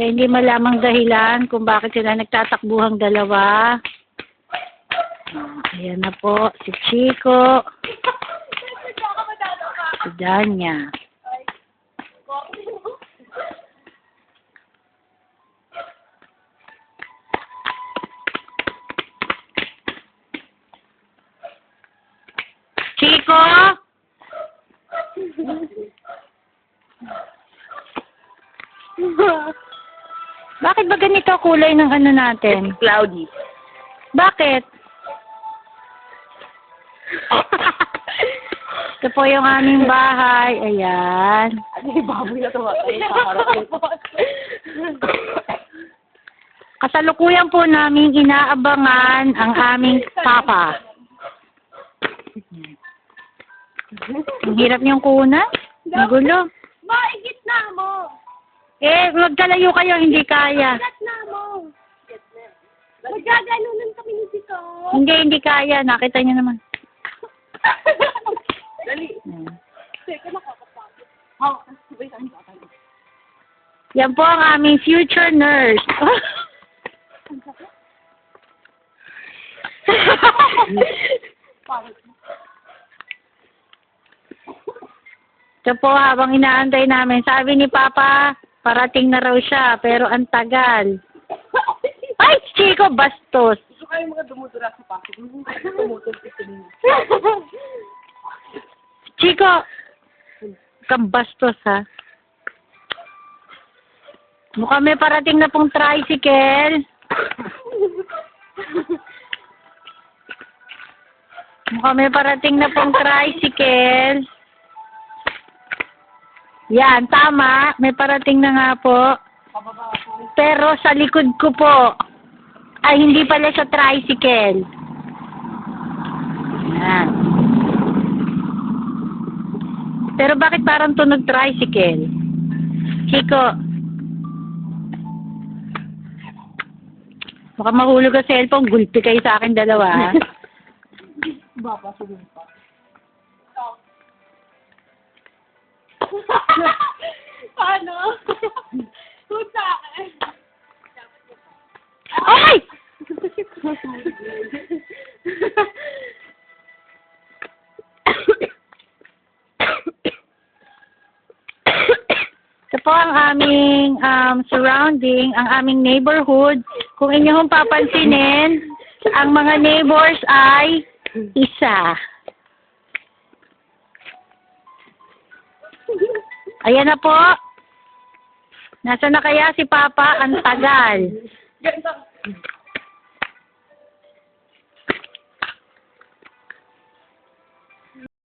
Sa hindi malamang dahilan kung bakit sila nagtatakbuhang dalawa. Ayan na po, si Chico. Si Danya. Chico? Bakit ba ganito kulay ng ano natin? It's cloudy. Bakit? Ito po yung aming bahay. Ayan. Ano yung baboy na tumatay sa harap nito? Kasalukuyan po namin inaabangan ang aming papa. Ang hirap niyong kunan. Ang gulo. Maigit na mo. Eh, magkalayo kayo, hindi kaya. Igat na mo. Magaganunan kami ni Tito. Hindi kaya. Nakita niyo naman. Dali. Ayan. Teka, nakakapagod. Hawak ka. Sabay sa akin. Yan po ang aming future nurse. Ito po habang inaantay namin. Sabi ni Papa, parating na raw siya, pero ang tagal. Ay, Chico, bastos. Gusto kayo mga dumudura sa pasok. Tumutol ito nila. Chico, kang bastos ha. Mukhang may parating na pong tricycle. Mukhang may parating na pong tricycle. Yan, tama. May parating na nga po. Pero sa likod ko po, ay hindi pala sa tricycle. Yan. Pero bakit parang tunog tricycle? Chico. Mukhang mahulog ang cellphone. Gulpi kayo sa akin dalawa. Baba, sumunod pa. Paano? Kung sa akin. Ay! Ito po ang aming surrounding, ang aming neighborhood. Kung inyong papansinin, ang mga neighbors ay isa. Ayan na po. Nasaan na kaya si Papa? Ang tagal. Ganda.